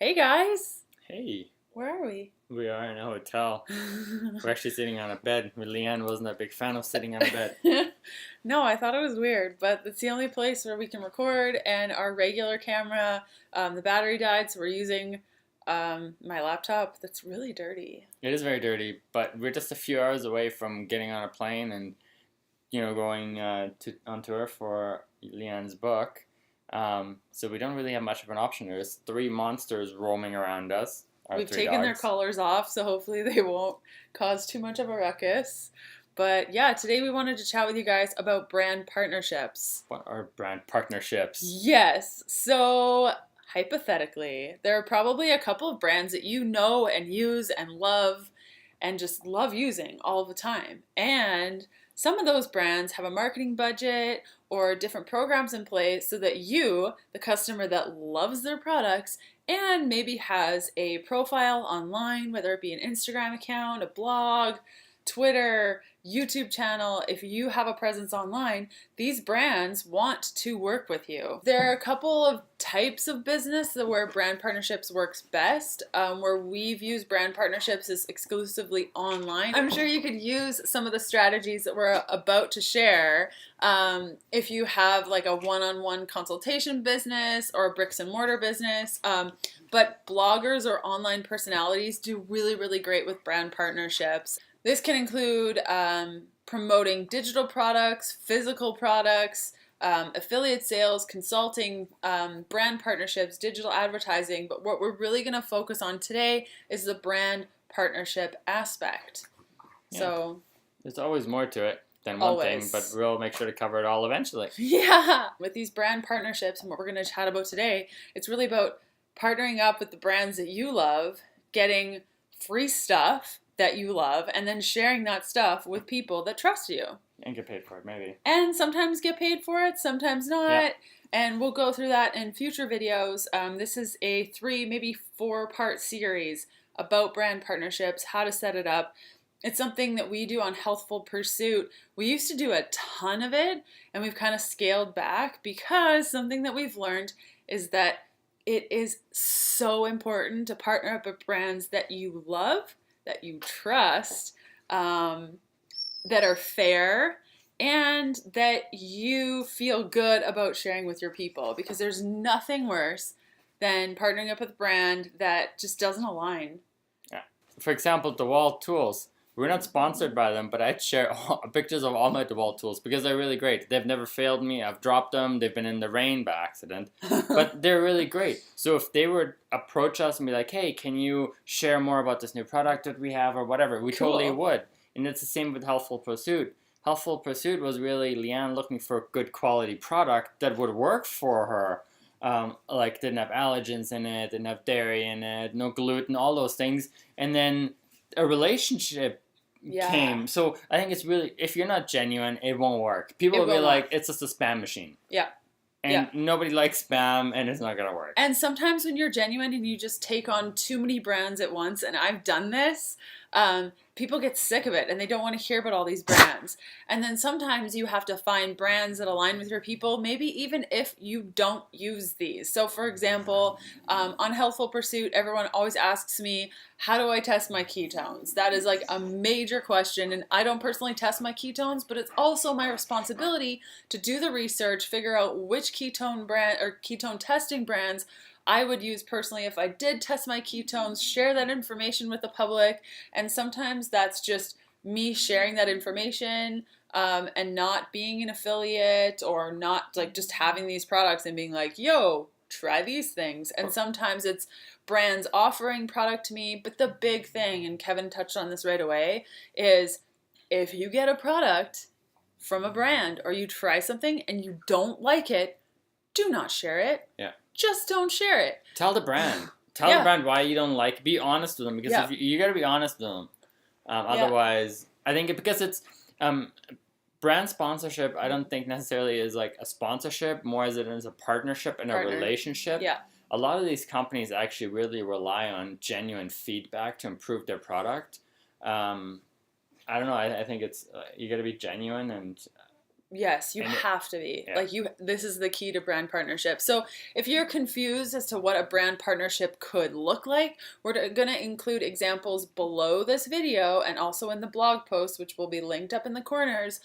Hey guys, Hey, where are we? we are in a hotel. We're actually sitting on a bed. Leanne wasn't a big fan of sitting on a bed. No, I thought it was weird, but it's the only place where we can record, and our regular camera, the battery died, so we're using my laptop that's really dirty. It is very dirty, but we're just a few hours away from getting on a plane and going on tour for Leanne's book. So we don't really have much of an option. There's three monsters roaming around us. Our We've three taken their dogs. collars off, so hopefully they won't cause too much of a ruckus. But yeah, today we wanted to chat with you guys about brand partnerships. What are brand partnerships? Yes. So, hypothetically, there are probably a couple of brands that you know and use and love and just love using all the time. And some of those brands have a marketing budget or different programs in place so that you, the customer that loves their products and maybe has a profile online, whether it be an Instagram account, a blog, Twitter, YouTube channel, if you have a presence online, these brands want to work with you. There are a couple of types of business where brand partnerships works best. Where we've used brand partnerships is exclusively online. I'm sure you could use some of the strategies that we're about to share if you have like a one-on-one consultation business or a bricks and mortar business. But bloggers or online personalities do really, really great with brand partnerships. This can include promoting digital products, physical products, affiliate sales, consulting, brand partnerships, digital advertising. But what we're really going to focus on today is the brand partnership aspect. Yeah. So there's always more to it than one thing, always. but we'll make sure to cover it all eventually. Yeah. With these brand partnerships and what we're going to chat about today, it's really about partnering up with the brands that you love, getting free stuff that you love, and then sharing that stuff with people that trust you. And get paid for it, maybe. And sometimes get paid for it, sometimes not. Yeah. And we'll go through that in future videos. This is a 3, maybe 4-part series about brand partnerships, how to set it up. It's something that we do on Healthful Pursuit. We used to do a ton of it, and we've kind of scaled back because something that we've learned is that it is so important to partner up with brands that you love, that you trust, that are fair, and that you feel good about sharing with your people, because there's nothing worse than partnering up with a brand that just doesn't align. Yeah. For example, DeWalt tools. We're not sponsored by them, but I'd share pictures of all my DeWalt tools because they're really great. They've never failed me. I've dropped them. They've been in the rain by accident, but they're really great. So if they would approach us and be like, hey, can you share more about this new product that we have or whatever, we totally would. And it's the same with Healthful Pursuit. Healthful Pursuit was really Leanne looking for a good quality product that would work for her. Like didn't have allergens in it, didn't have dairy in it, no gluten, all those things. And then a relationship came. So I think it's really, if you're not genuine, it won't work. People will be like, it's just a spam machine. Yeah. And nobody likes spam, and it's not going to work. And sometimes when you're genuine and you just take on too many brands at once, and I've done this, people get sick of it and they don't want to hear about all these brands. And then sometimes you have to find brands that align with your people, maybe even if you don't use these. So for example, on Healthful Pursuit, everyone always asks me, how do I test my ketones? That is like a major question, and I don't personally test my ketones, but it's also my responsibility to do the research, figure out which ketone brand or ketone testing brands I would use personally if I did test my ketones, share that information with the public. And sometimes that's just me sharing that information and not being an affiliate, or not like just having these products and being like, yo, try these things. And sometimes it's brands offering product to me. But the big thing, and Kevin touched on this right away, is if you get a product from a brand or you try something and you don't like it, do not share it. Yeah. Just don't share it. Tell the brand. Tell the brand why you don't like it. Be honest with them, because if you got to be honest with them. Otherwise, I think because it's brand sponsorship, I don't think necessarily is like a sponsorship, more as it is a partnership and a relationship. Yeah. A lot of these companies actually really rely on genuine feedback to improve their product. I don't know. I think it's you got to be genuine, and Yes, you And have to be. yeah. Like this is the key to brand partnership. So, if you're confused as to what a brand partnership could look like, we're going to include examples below this video and also in the blog post, which will be linked up in the corners,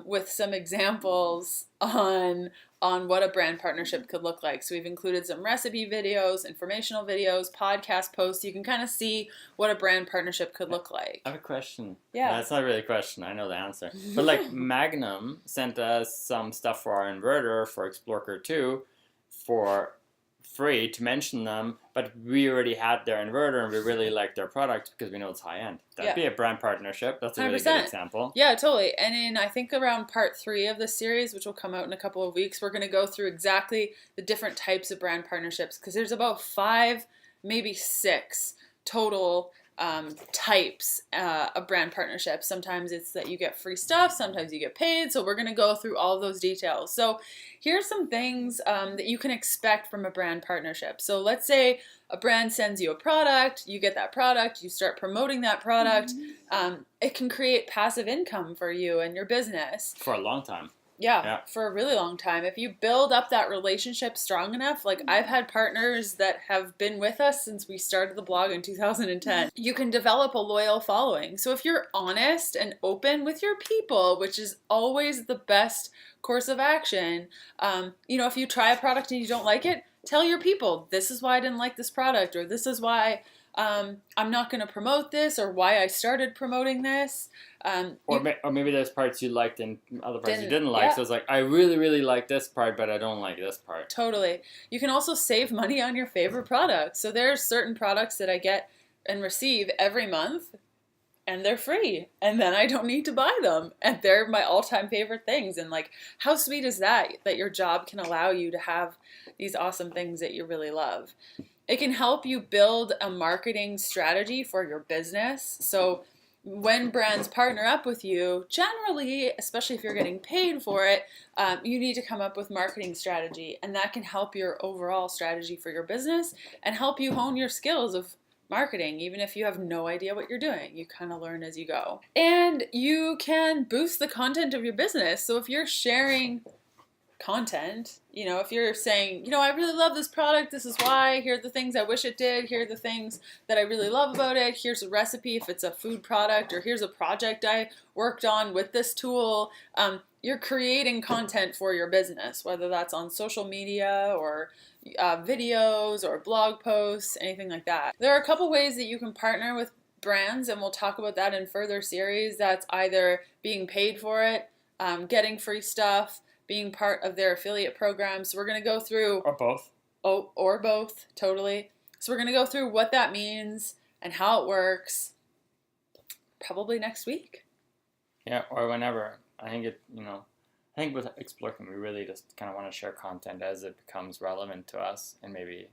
with some examples on what a brand partnership could look like. So, we've included some recipe videos, informational videos, podcast posts. You can kind of see what a brand partnership could look like. I have a question. Yeah. That's not really a question. I know the answer. But like Magnum sent us some stuff for our inverter for Explorker 2 for free to mention them, but we already had their inverter and we really liked their product because we know it's high end. That'd be a brand partnership. That's a really good example. Yeah, totally. And in I think around part 3 of the series, which will come out in a couple of weeks, we're going to go through exactly the different types of brand partnerships because there's about 5, maybe 6 total types of brand partnerships. Sometimes it's that you get free stuff, sometimes you get paid. So we're going to go through all of those details. So here's some things that you can expect from a brand partnership. So let's say a brand sends you a product, you get that product, you start promoting that product. It can create passive income for you and your business. For a long time. Yeah, for a really long time. If you build up that relationship strong enough, like I've had partners that have been with us since we started the blog in 2010, you can develop a loyal following. So if you're honest and open with your people, which is always the best course of action, if you try a product and you don't like it, tell your people, this is why I didn't like this product, or this is why I'm not going to promote this, or why I started promoting this. Or maybe there's parts you liked and other parts you didn't like. Yeah. So it's like, I really, really like this part, but I don't like this part. Totally. You can also save money on your favorite products. So there's certain products that I get and receive every month, and they're free. And then I don't need to buy them. And they're my all-time favorite things. And like, how sweet is that your job can allow you to have these awesome things that you really love? It can help you build a marketing strategy for your business. So when brands partner up with you, generally, especially if you're getting paid for it, you need to come up with marketing strategy. And that can help your overall strategy for your business and help you hone your skills of marketing, even if you have no idea what you're doing. You kind of learn as you go. And you can boost the content of your business. So if you're sharing content, if you're saying, I really love this product, this is why, here are the things I wish it did, here are the things that I really love about it, here's a recipe if it's a food product, or here's a project I worked on with this tool. You're creating content for your business, whether that's on social media or videos or blog posts, anything like that. There are a couple ways that you can partner with brands, and we'll talk about that in further series. That's either being paid for it, getting free stuff, being part of their affiliate program. So we're going to go through... Or both. Oh, or both, totally. So we're going to go through what that means and how it works probably next week. Yeah, or whenever. I think with Explorking, we really just kind of want to share content as it becomes relevant to us and maybe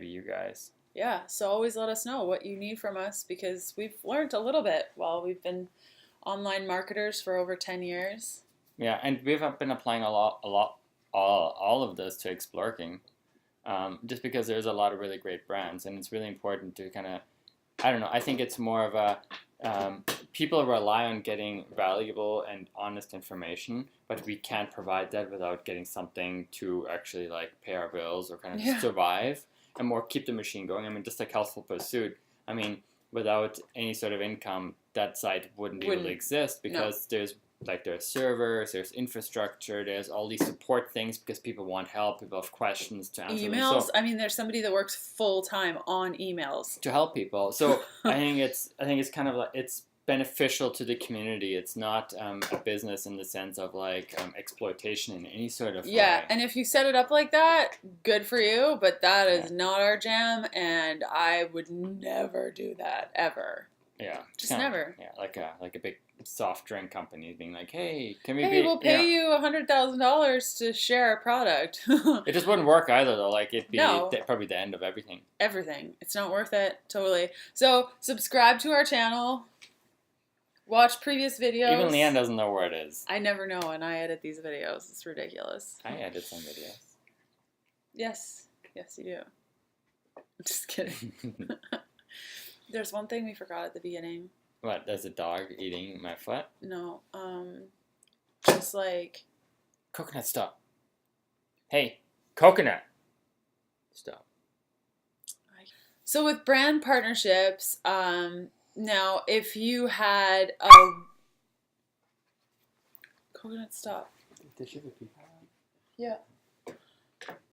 you guys. Yeah, so always let us know what you need from us because we've learned a little bit while we've been online marketers for over 10 years. Yeah, and we've been applying all of this to Explorking, just because there's a lot of really great brands, and it's really important to kind of, I think it's more of a, people rely on getting valuable and honest information, but we can't provide that without getting something to actually like pay our bills or kind of survive and more keep the machine going. Just like Healthful Pursuit, without any sort of income, that site wouldn't be able to exist because there's servers, there's infrastructure, there's all these support things because people want help, people have questions to answer. Emails. So, there's somebody that works full time on emails to help people. So I think it's kind of like it's beneficial to the community. It's not a business in the sense of exploitation in any sort of way. And if you set it up like that, good for you. But that is not our jam, and I would never do that ever. Yeah, just never. Yeah, like a big soft drink company being like, hey, we'll pay you $100,000 to share a product. It just wouldn't work either, though. It'd be probably the end of everything. Everything. It's not worth it. Totally. So subscribe to our channel. Watch previous videos. Even Leanne doesn't know where it is. I never know, and I edit these videos. It's ridiculous. I edit some videos. Yes, you do. I'm just kidding. There's one thing we forgot at the beginning. What? There's a dog eating my foot? No. Just like Coconut, stop. Hey, coconut, stop. so with brand partnerships, now if you had a coconut stop. Yeah.